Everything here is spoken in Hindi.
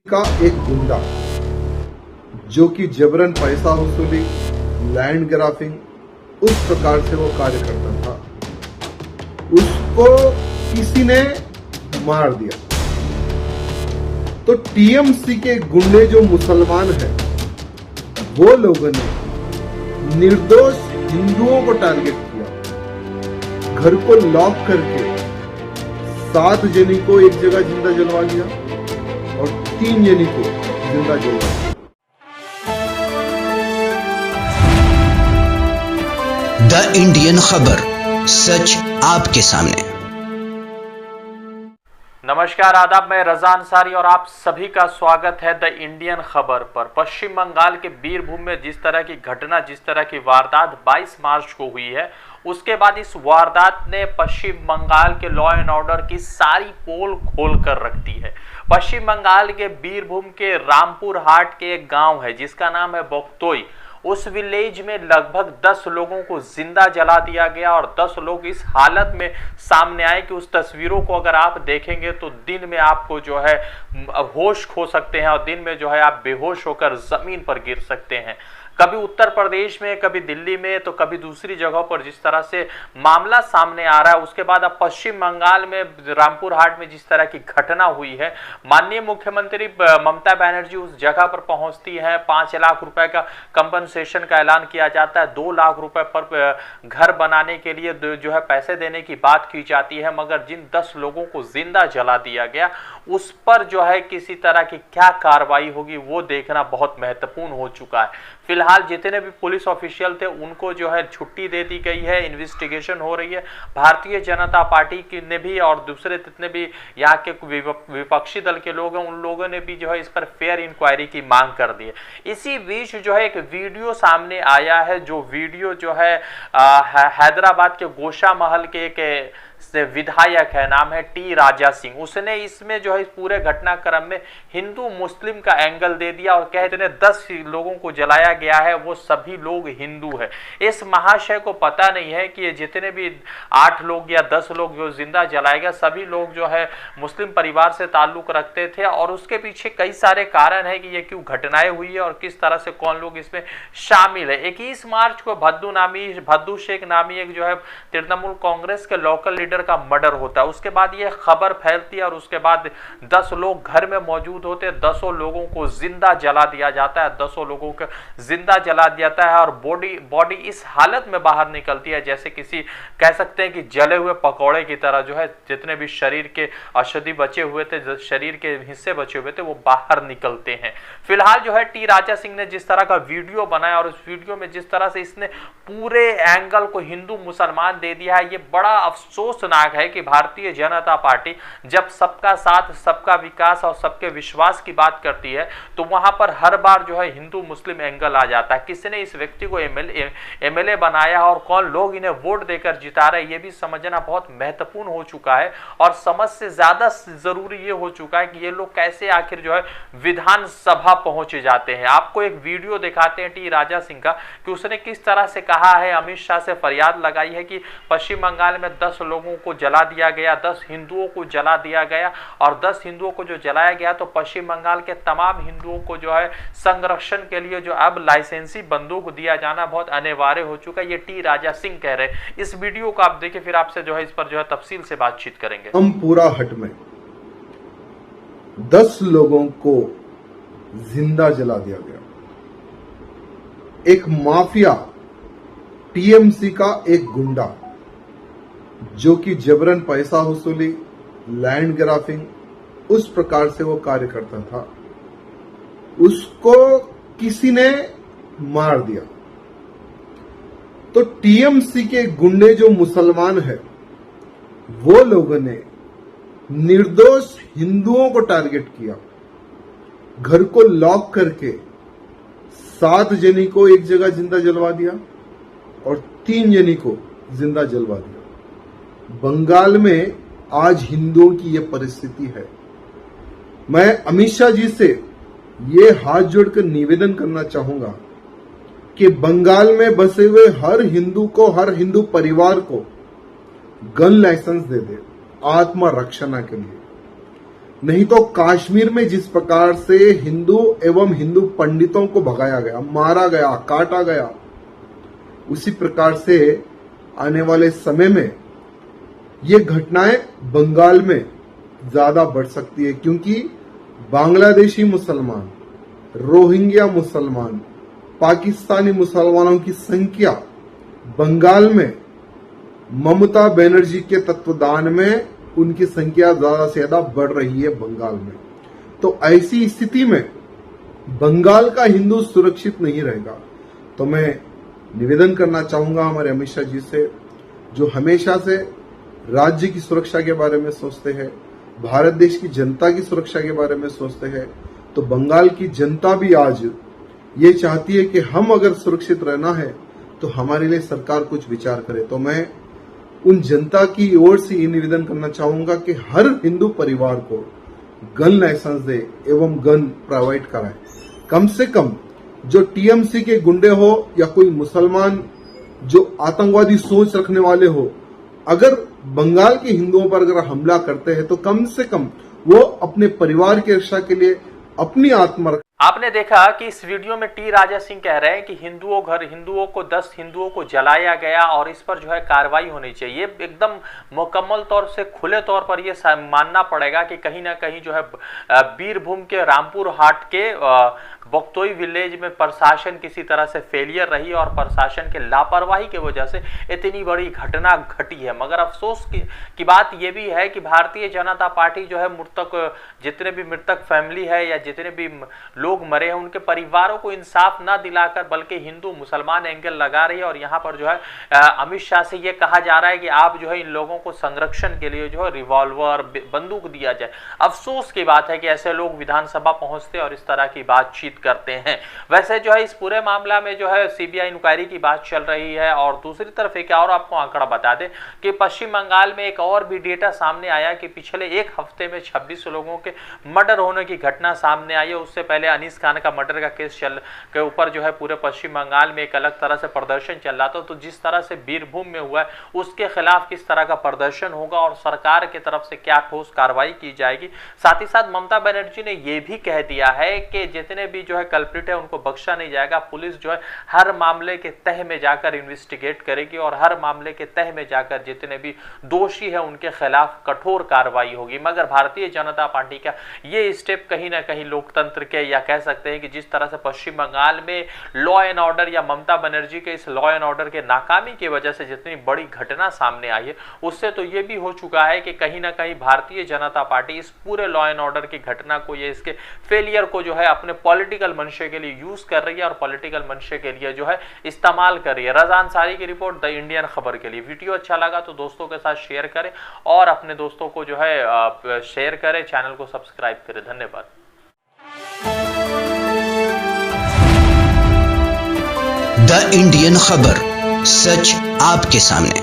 का एक गुंडा जो कि जबरन पैसा वसूली, लैंड ग्राफिंग उस प्रकार से वो कार्य करता था, उसको किसी ने मार दिया। तो टीएमसी के गुंडे जो मुसलमान हैं, वो लोगों ने निर्दोष हिंदुओं को टारगेट किया, घर को लॉक करके 7 जनी को एक जगह जिंदा जलवा दिया और 3 जनी को जिंदा जलवा दिया। द इंडियन खबर, सच आपके सामने। नमस्कार, आदाब, मैं रजा अंसारी और आप सभी का स्वागत है द इंडियन खबर पर। पश्चिम बंगाल के बीरभूम में जिस तरह की घटना, जिस तरह की वारदात 22 मार्च को हुई है, उसके बाद इस वारदात ने पश्चिम बंगाल के लॉ एंड ऑर्डर की सारी पोल खोल कर रख दी है। पश्चिम बंगाल के बीरभूम के रामपुर हाट के एक गांव है जिसका नाम है बोक्तोई। उस विलेज में लगभग 10 लोगों को जिंदा जला दिया गया और 10 लोग इस हालत में सामने आए कि उस तस्वीरों को अगर आप देखेंगे तो दिन में आपको जो है होश खो सकते हैं और दिन में जो है आप बेहोश होकर जमीन पर गिर सकते हैं। कभी उत्तर प्रदेश में, कभी दिल्ली में, तो कभी दूसरी जगहों पर जिस तरह से मामला सामने आ रहा है, उसके बाद अब पश्चिम बंगाल में रामपुर हाट में जिस तरह की घटना हुई है, माननीय मुख्यमंत्री ममता बनर्जी उस जगह पर पहुंचती है। 5 लाख रुपए का कंपनसेशन का ऐलान किया जाता है, 2 लाख रुपए पर घर बनाने के लिए जो है पैसे देने की बात की जाती है, मगर जिन 10 लोगों को जिंदा जला दिया गया उस पर जो है किसी तरह की क्या कार्रवाई होगी वो देखना बहुत महत्वपूर्ण हो चुका है। फिलहाल जितने भी पुलिस ऑफिशियल थे उनको जो है छुट्टी दे दी गई है, इन्वेस्टिगेशन हो रही है। भारतीय जनता पार्टी की ने भी और दूसरे जितने भी यहाँ के विपक्षी दल के लोग हैं, उन लोगों ने भी जो है इस पर फेयर इंक्वायरी की मांग कर दी है। इसी बीच जो है एक वीडियो सामने आया है, जो वीडियो जो है हैदराबाद के गोशा महल के एक विधायक है, नाम है टी राजा सिंह। उसने इसमें जो है इस पूरे घटनाक्रम में हिंदू मुस्लिम का एंगल दे दिया और कहते हैं 10 लोगों को जलाया गया है, वो सभी लोग हिंदू है। इस महाशय को पता नहीं है कि ये जितने भी 8 लोग या 10 लोग जो जिंदा जलाए गए, सभी लोग जो है मुस्लिम परिवार से ताल्लुक रखते थे और उसके पीछे कई सारे कारण है कि ये क्यों घटनाएं हुई है और किस तरह से कौन लोग इसमें शामिल है। 21 मार्च को भद्दू शेख नामी एक जो है तृणमूल कांग्रेस के लोकल लीडर का मर्डर होता है। उसके बाद ये खबर फैलती है और उसके बाद 10 लोग घर में मौजूद होते हैं, 10 लोगों को जिंदा जला दिया जाता है, 10 लोगों को जिंदा जला दिया जाता है और बॉडी इस हालत में बाहर निकलती है जैसे किसी कह सकते हैं कि जले हुए पकौड़े की तरह जो है जितने भी शरीर के औषधि बचे हुए थे, शरीर के हिस्से बचे हुए थे, वो बाहर निकलते हैं। फिलहाल जो है टी राजा सिंह ने जिस तरह का वीडियो बनाया और उस वीडियो में जिस तरह से इसने पूरे एंगल को हिंदू मुसलमान दे दिया है, ये बड़ा अफसोसनाक है कि भारतीय जनता पार्टी जब सबका साथ, सबका विकास और सबके विश्वास की बात करती है तो वहां पर हर बार जो है हिंदू मुस्लिम एंगल आ जाता है। किसने इस व्यक्ति को एमएलए बनाया और कौन लोग इन्हें वोट देकर जिता रहे, ये भी समझना बहुत महत्वपूर्ण हो चुका है और समझ से ज्यादा जरूरी ये हो चुका है कि ये लोग कैसे आखिर जो है विधानसभा पहुंच जाते हैं। आपको एक वीडियो दिखाते हैं टी राजा सिंह का कि उसने किस तरह से कहा है, अमित शाह से फरियाद लगाई है कि पश्चिम बंगाल में 10 लोगों को जला दिया गया, 10 हिंदुओं को जला दिया गया और 10 हिंदुओं को जो जलाया गया तो पश्चिम बंगाल के तमाम हिंदुओं को जो है संरक्षण के लिए जो अब लाइसेंसी बंदूक दिया जाना बहुत अनिवार्य हो चुका है। ये टी राजा सिंह कह रहे हैं। इस वीडियो को आप देखिए, फिर आपसे जो है इस पर जो है तफसील से बातचीत करेंगे। हम पूरा हट में 10 लोगों को जिंदा जला दिया गया। एक माफिया टीएमसी का एक गुंडा जो कि जबरन पैसा वसूली, लैंड ग्राफिंग उस प्रकार से वो कार्य करता था, उसको किसी ने मार दिया। तो टीएमसी के गुंडे जो मुसलमान हैं, वो लोगों ने निर्दोष हिंदुओं को टारगेट किया, घर को लॉक करके 7 जनी को एक जगह जिंदा जलवा दिया और 3 जनी को जिंदा जलवा दिया। बंगाल में आज हिंदुओं की यह परिस्थिति है। मैं अमित शाह जी से ये हाथ जोड़कर निवेदन करना चाहूंगा कि बंगाल में बसे हुए हर हिंदू को, हर हिंदू परिवार को गन लाइसेंस दे दे आत्मरक्षा के लिए। नहीं तो कश्मीर में जिस प्रकार से हिंदू एवं हिंदू पंडितों को भगाया गया, मारा गया, काटा गया, उसी प्रकार से आने वाले समय में ये घटनाएं बंगाल में ज्यादा बढ़ सकती है, क्योंकि बांग्लादेशी मुसलमान, रोहिंग्या मुसलमान, पाकिस्तानी मुसलमानों की संख्या बंगाल में ममता बनर्जी के तत्वाधान में उनकी संख्या ज्यादा से ज्यादा बढ़ रही है बंगाल में। तो ऐसी स्थिति में बंगाल का हिंदू सुरक्षित नहीं रहेगा। तो मैं निवेदन करना चाहूंगा हमारे अमित शाह जी से, जो हमेशा से राज्य की सुरक्षा के बारे में सोचते हैं, भारत देश की जनता की सुरक्षा के बारे में सोचते हैं, तो बंगाल की जनता भी आज ये चाहती है कि हम अगर सुरक्षित रहना है तो हमारे लिए सरकार कुछ विचार करे। तो मैं उन जनता की ओर से ये निवेदन करना चाहूंगा कि हर हिंदू परिवार को गन लाइसेंस दे एवं गन प्रोवाइड कराए। कम से कम जो टीएमसी के गुंडे हो या कोई मुसलमान जो आतंकवादी सोच रखने वाले हो, अगर बंगाल के हिंदुओं पर अगर हमला करते हैं तो कम से कम वो अपने परिवार की रक्षा के लिए अपनी आत्मरक्षा। आपने देखा कि इस वीडियो में टी राजा सिंह कह रहे हैं कि हिंदुओं को 10 हिंदुओं को जलाया गया और इस पर जो है कार्रवाई होनी चाहिए। एकदम मुकम्मल तौर से खुले तौर पर यह मानना पड़ेगा कि कहीं ना कहीं जो है बीरभूम के रामपुर हाट के बख्तोई विलेज में प्रशासन किसी तरह से फेलियर रही और प्रशासन के लापरवाही की वजह से इतनी बड़ी घटना घटी है। मगर अफसोस की बात यह भी है कि भारतीय जनता पार्टी जो है जितने भी मृतक फैमिली है या जितने भी लोग मरे हैं उनके परिवारों को इंसाफ ना दिलाकर बल्कि हिंदू मुसलमान एंगल लगा रही है। और यहाँ पर जो है अमित शाह से ये कहा जा रहा है कि आप जो है इन लोगों को संरक्षण के लिए जो है रिवॉल्वर बंदूक दिया जाए। अफसोस की बात है कि ऐसे लोग विधानसभा पहुंचते और इस तरह की बातचीत करते हैं। वैसे जो है इस पूरे मामला में जो है सीबीआई इंक्वायरी की बात चल रही है। और दूसरी तरफ एक और आपको आंकड़ा बता दें कि पश्चिम बंगाल में एक और भी डेटा सामने आया कि पिछले एक हफ्ते में 26 लोगों के मर्डर होने की घटना सामने आई है। उससे पहले अनीस खान का मर्डर का केस के ऊपर जो है पूरे पश्चिम बंगाल में एक अलग तरह से प्रदर्शन चल रहा था। तो जिस तरह से बीरभूम में हुआ है उसके खिलाफ किस तरह का प्रदर्शन होगा और सरकार की तरफ से क्या ठोस कार्रवाई की जाएगी। साथ ही साथ ममता बनर्जी ने यह भी कह दिया है कि जितने भी जो है कल्प्रिट है उनको बख्शा नहीं जाएगा। पुलिस जो है हर मामले के तह में जाकर इन्वेस्टिगेट करेगी और हर मामले के तह में जाकर जितने भी दोषी है उनके खिलाफ कठोर कार्रवाई होगी। मगर भारतीय जनता पार्टी का ये स्टेप कहीं ना कहीं लोकतंत्र के या कह सकते हैं कि जिस तरह से पश्चिम बंगाल में लॉ एंड ऑर्डर या ममता बनर्जी के इस लॉ एंड ऑर्डर के नाकामी की वजह से जितनी बड़ी घटना सामने आई है उससे तो ये भी हो चुका है कि कहीं ना कहीं भारतीय जनता पार्टी इस पूरे लॉ एंड ऑर्डर की घटना को या इसके फेलियर को जो है अपने पॉलिटिकल मंशे के लिए यूज कर रही है और पॉलिटिकल मंशे के लिए जो है इस्तेमाल कर रही है। रज़ा अंसारी की रिपोर्ट, द इंडियन खबर के लिए। वीडियो अच्छा लगा तो दोस्तों के साथ शेयर करें और अपने दोस्तों को जो है शेयर करें, चैनल को सब्सक्राइब करें। धन्यवाद। द इंडियन खबर, सच आपके सामने।